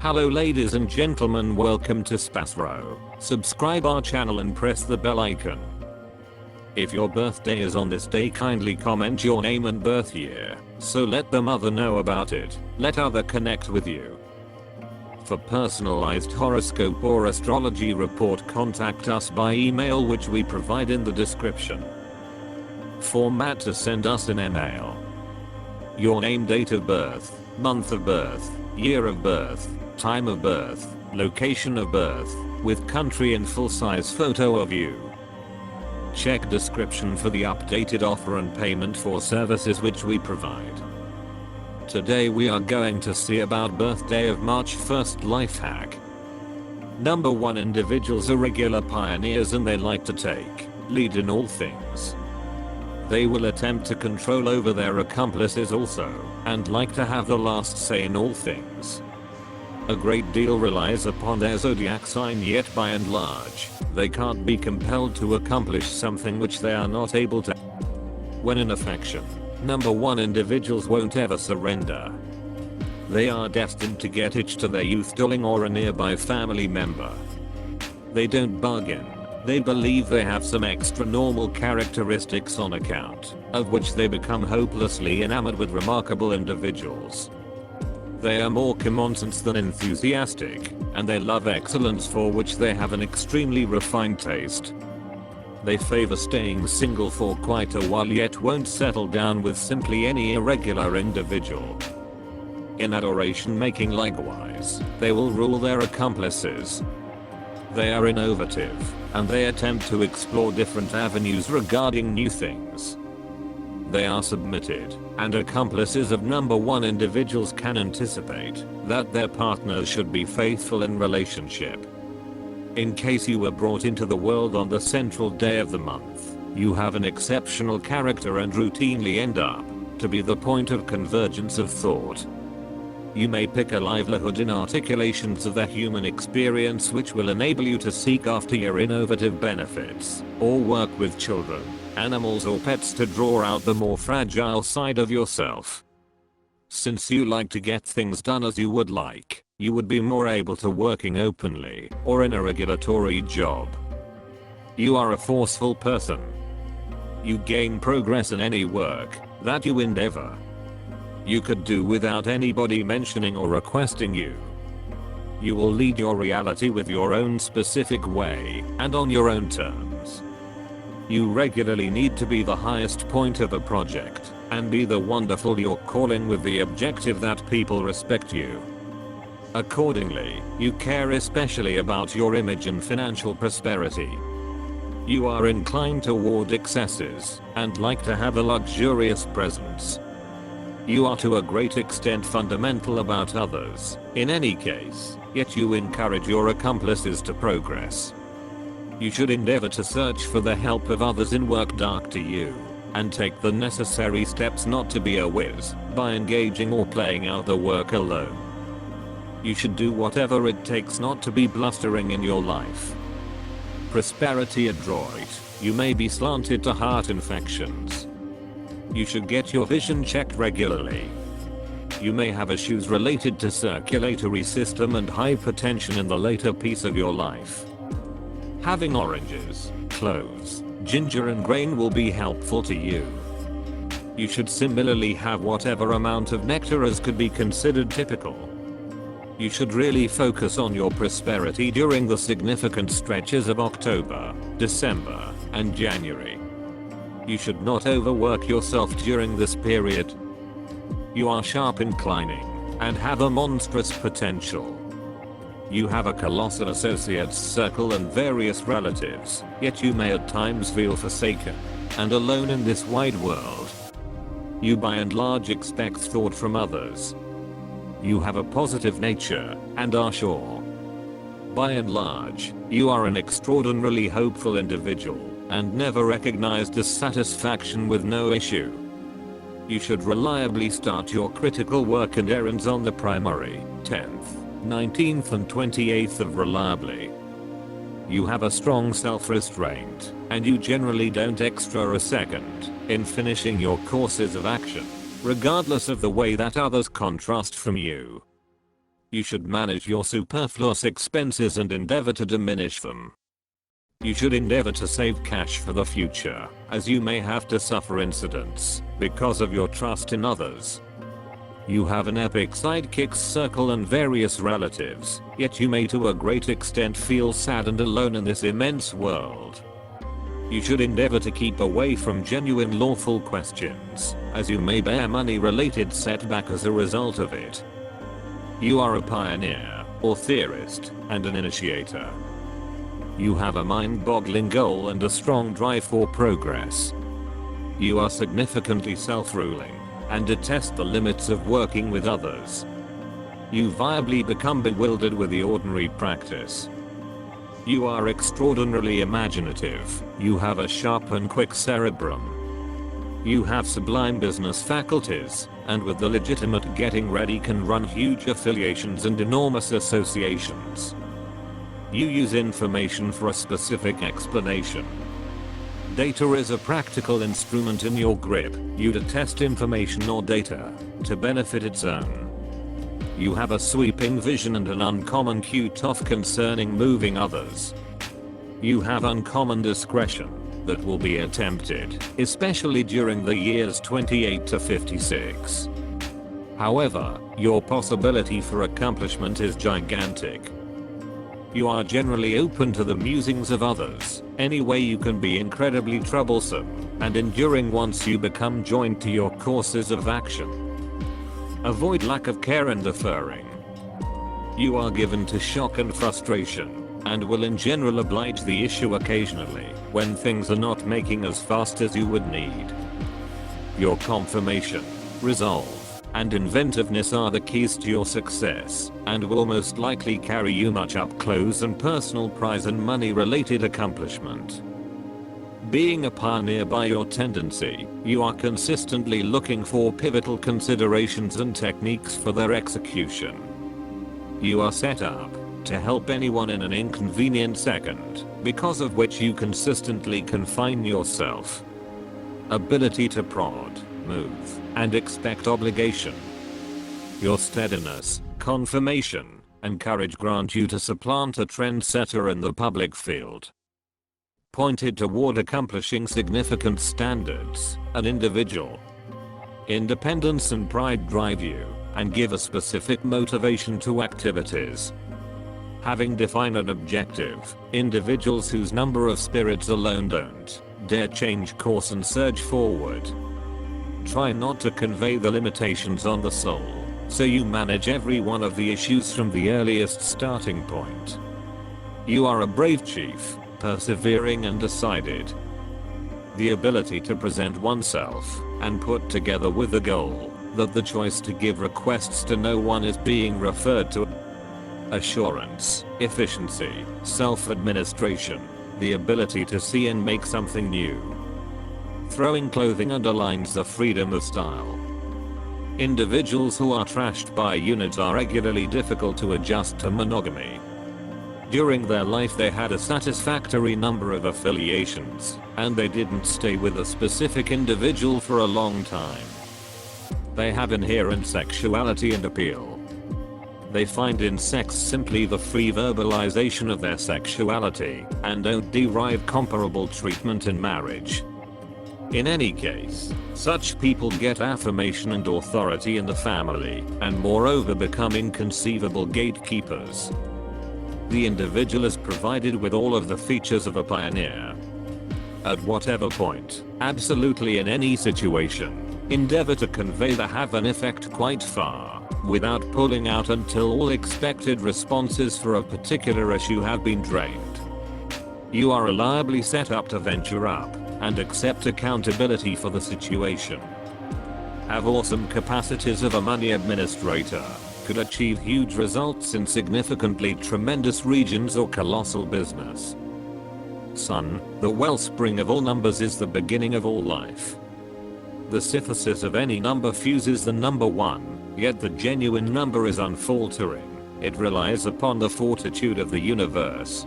Hello ladies and gentlemen, welcome to SPASRO. Subscribe our channel and press the bell icon. If your birthday is on this day, kindly comment your name and birth year, so let the mother know about it. Let other connect with you. For personalized horoscope or astrology report, contact us by email, which we provide in the description. Format to send us an email: your name, date of birth, month of birth, year of birth, time of birth, location of birth, with country and full-size photo of you. Check description for the updated offer and payment for services which we provide. Today we are going to see about birthday of March 1st life hack. Number 1. Individuals are regular pioneers and they like to take lead in all things. They will attempt to control over their accomplices also, and like to have the last say in all things. A great deal relies upon their zodiac sign, yet by and large, they can't be compelled to accomplish something which they are not able to. When in affection, Number 1. Individuals won't ever surrender. They are destined to get hitched to their youth darling or a nearby family member. They don't bargain. They believe they have some extra normal characteristics on account of which they become hopelessly enamored with remarkable individuals. They are more common sense than enthusiastic, and they love excellence, for which they have an extremely refined taste. They favor staying single for quite a while, yet won't settle down with simply any irregular individual. In adoration making likewise, they will rule their accomplices. They are innovative, and they attempt to explore different avenues regarding new things. They are submitted, and accomplices of Number 1 individuals can anticipate that their partners should be faithful in relationship. In case you were brought into the world on the central day of the month, you have an exceptional character and routinely end up to be the point of convergence of thought. You may pick a livelihood in articulations of the human experience which will enable you to seek after your innovative benefits, or work with children, animals or pets to draw out the more fragile side of yourself. Since you like to get things done as you would like, you would be more able to working openly or in a regulatory job. You are a forceful person. You gain progress in any work that you endeavor. You could do without anybody mentioning or requesting you. You will lead your reality with your own specific way and on your own terms. You regularly need to be the highest point of a project and be the wonderful you're calling, with the objective that people respect you. Accordingly, you care especially about your image and financial prosperity. You are inclined toward excesses and like to have a luxurious presence. You are to a great extent fundamental about others, in any case, yet you encourage your accomplices to progress. You should endeavor to search for the help of others in work dark to you, and take the necessary steps not to be a whiz by engaging or playing out the work alone. You should do whatever it takes not to be blustering in your life. Prosperity adroit, you may be slanted to heart infections. You should get your vision checked regularly. You may have issues related to circulatory system and hypertension in the later piece of your life. Having oranges, cloves, ginger and grain will be helpful to you. You should similarly have whatever amount of nectar as could be considered typical. You should really focus on your prosperity during the significant stretches of October, December, and January. You should not overwork yourself during this period. You are sharp inclining and have a monstrous potential. You have a colossal associates circle and various relatives, yet you may at times feel forsaken and alone in this wide world. You by and large expect thought from others. You have a positive nature and are sure. By and large, you are an extraordinarily hopeful individual and never recognize dissatisfaction with no issue. You should reliably start your critical work and errands on the primary, 10th, 19th and 28th of reliably. You have a strong self-restraint, and you generally don't extra a second in finishing your courses of action, regardless of the way that others contrast from you. You should manage your superfluous expenses and endeavor to diminish them. You should endeavor to save cash for the future, as you may have to suffer incidents because of your trust in others. You have an epic sidekick circle and various relatives, yet you may to a great extent feel sad and alone in this immense world. You should endeavor to keep away from genuine lawful questions, as you may bear money-related setback as a result of it. You are a pioneer, or theorist, and an initiator. You have a mind-boggling goal and a strong drive for progress. You are significantly self-ruling, and detest the limits of working with others. You viably become bewildered with the ordinary practice. You are extraordinarily imaginative. You have a sharp and quick cerebrum. You have sublime business faculties, and with the legitimate getting ready can run huge affiliations and enormous associations. You use information for a specific explanation. Data is a practical instrument in your grip. You detest information or data to benefit its own. You have a sweeping vision and an uncommon cutoff concerning moving others. You have uncommon discretion that will be attempted, especially during the years 28 to 56. However, your possibility for accomplishment is gigantic. You are generally open to the musings of others. Anyway, you can be incredibly troublesome and enduring once you become joined to your courses of action. Avoid lack of care and deferring. You are given to shock and frustration, and will in general oblige the issue occasionally when things are not making as fast as you would need. Your confirmation, resolve, and inventiveness are the keys to your success, and will most likely carry you much up close and personal prize and money related accomplishment. Being a pioneer by your tendency, you are consistently looking for pivotal considerations and techniques for their execution. You are set up to help anyone in an inconvenient second, because of which you consistently confine yourself. Ability to prod, move, and expect obligation. Your steadiness, confirmation, and courage grant you to supplant a trendsetter in the public field. Pointed toward accomplishing significant standards, an individual. Independence and pride drive you, and give a specific motivation to activities. Having defined an objective, individuals whose number of spirits alone don't dare change course and surge forward. Try not to convey the limitations on the soul, so you manage every one of the issues from the earliest starting point. You are a brave chief, persevering and decided. The ability to present oneself and put together with the goal that the choice to give requests to no one is being referred to. Assurance, efficiency, self-administration, the ability to see and make something new. Throwing clothing underlines the freedom of style. Individuals who are trashed by units are regularly difficult to adjust to monogamy. During their life they had a satisfactory number of affiliations, and they didn't stay with a specific individual for a long time. They have inherent sexuality and appeal. They find in sex simply the free verbalization of their sexuality, and don't derive comparable treatment in marriage. In any case, such people get affirmation and authority in the family, and moreover become inconceivable gatekeepers. The individual is provided with all of the features of a pioneer. At whatever point, absolutely in any situation, endeavor to convey the have an effect quite far, without pulling out until all expected responses for a particular issue have been drained. You are reliably set up to venture up and accept accountability for the situation. Have awesome capacities of a money administrator. Could achieve huge results in significantly tremendous regions or colossal business. Sun, the wellspring of all numbers, is the beginning of all life. The synthesis of any number fuses the number 1, yet the genuine number is unfaltering. It relies upon the fortitude of the universe.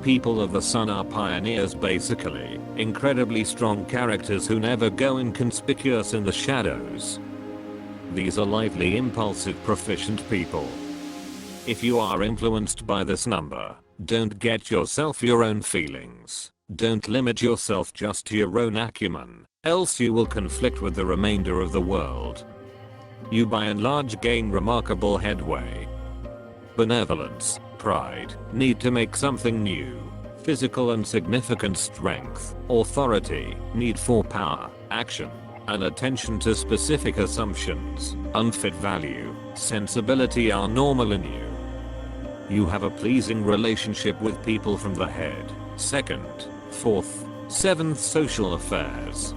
People of the sun are pioneers basically, incredibly strong characters who never go inconspicuous in the shadows. These are lively, impulsive, proficient people. If you are influenced by this number, don't get yourself your own feelings. Don't limit yourself just to your own acumen, else you will conflict with the remainder of the world. You by and large gain remarkable headway. Benevolence, pride, need to make something new. Physical and significant strength, authority, need for power, action, and attention to specific assumptions, unfit value, sensibility are normal in you. You have a pleasing relationship with people from the head, 2nd, 4th, 7th social affairs,